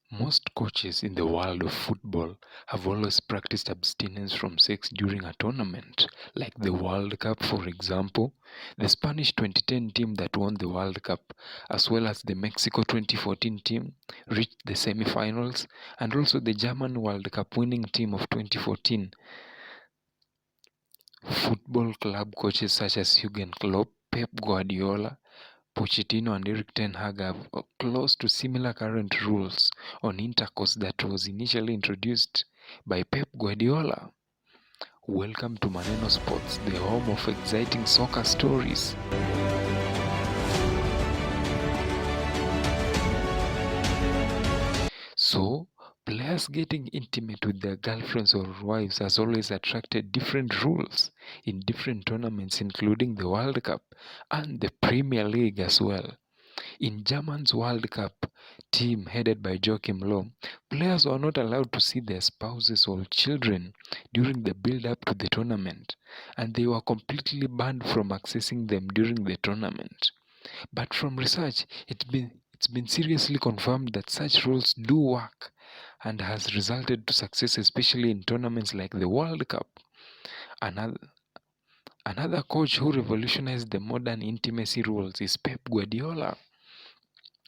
Most coaches in the world of football have always practiced abstinence from sex during a tournament, like the World Cup, for example. The Spanish 2010 team that won the World Cup, as well as the Mexico 2014 team, reached the semi-finals, and also the German World Cup winning team of 2014. Football club coaches such as Jurgen Klopp, Pep Guardiola, Pochettino and Eric Ten Hag have close to similar current rules on intercourse that was initially introduced by Pep Guardiola. Welcome to Maneno Sports, the home of exciting soccer stories. So, players getting intimate with their girlfriends or wives has always attracted different rules in different tournaments, including the World Cup and the Premier League as well. In Germany's World Cup team headed by Joachim Löw, players were not allowed to see their spouses or children during the build-up to the tournament, and they were completely banned from accessing them during the tournament. But from research, it's been seriously confirmed that such rules do work and has resulted to success, especially in tournaments like the World Cup. Another coach who revolutionized the modern intimacy rules is Pep Guardiola.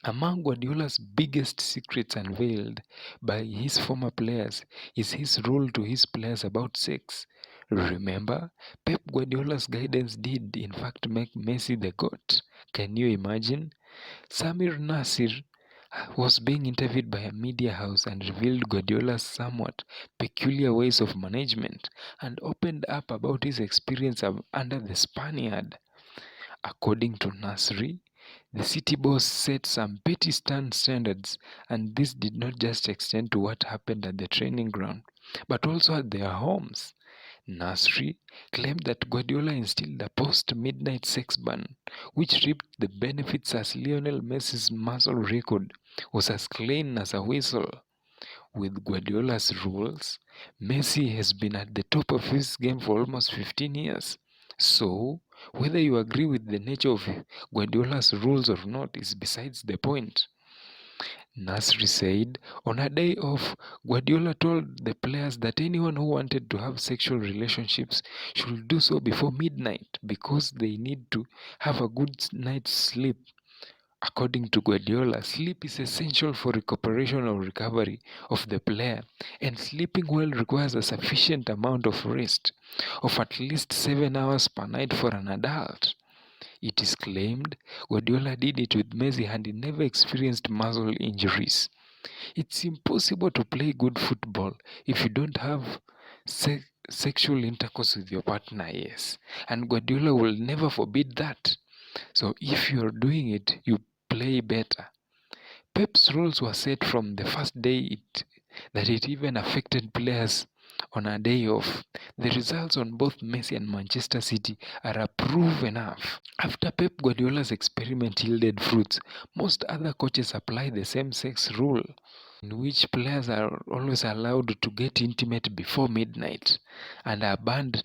Among Guardiola's biggest secrets unveiled by his former players is his rule to his players about sex. Remember, Pep Guardiola's guidance did in fact make Messi the GOAT. Can you imagine? Samir Nasir was being interviewed by a media house and revealed Guardiola's somewhat peculiar ways of management and opened up about his experience under the Spaniard. According to Nasri, the city boss set some petty standards, and this did not just extend to what happened at the training ground, but also at their homes. Nasri claimed that Guardiola instilled a post-midnight sex ban, which reaped the benefits as Lionel Messi's muscle record was as clean as a whistle. With Guardiola's rules, Messi has been at the top of his game for almost 15 years. So, whether you agree with the nature of Guardiola's rules or not is besides the point. Nasri said, on a day off, Guardiola told the players that anyone who wanted to have sexual relationships should do so before midnight because they need to have a good night's sleep. According to Guardiola, sleep is essential for recuperation or recovery of the player, and sleeping well requires a sufficient amount of rest, of at least 7 hours per night for an adult. It is claimed Guardiola did it with Messi and he never experienced muscle injuries. It's impossible to play good football if you don't have sexual intercourse with your partner, yes, and Guardiola will never forbid that. So if you're doing it, you play better. Pep's rules were set from the first day that it even affected players on a day off. The results on both Messi and Manchester City are a proof enough. After Pep Guardiola's experiment yielded fruits, most other coaches apply the same sex rule, in which players are always allowed to get intimate before midnight and are banned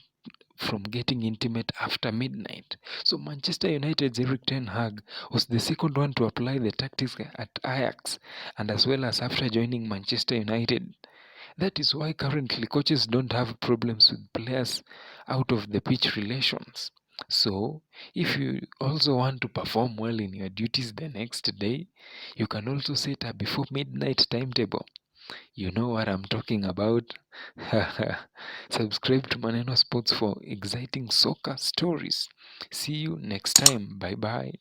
from getting intimate after midnight. So Manchester United's Eric Ten Hag was the second one to apply the tactics at Ajax and as well as after joining Manchester United. That is why currently coaches don't have problems with players out of the pitch relations. So, if you also want to perform well in your duties the next day, you can also set a before midnight timetable. You know what I'm talking about. Subscribe to Maneno Sports for exciting soccer stories. See you next time. Bye bye.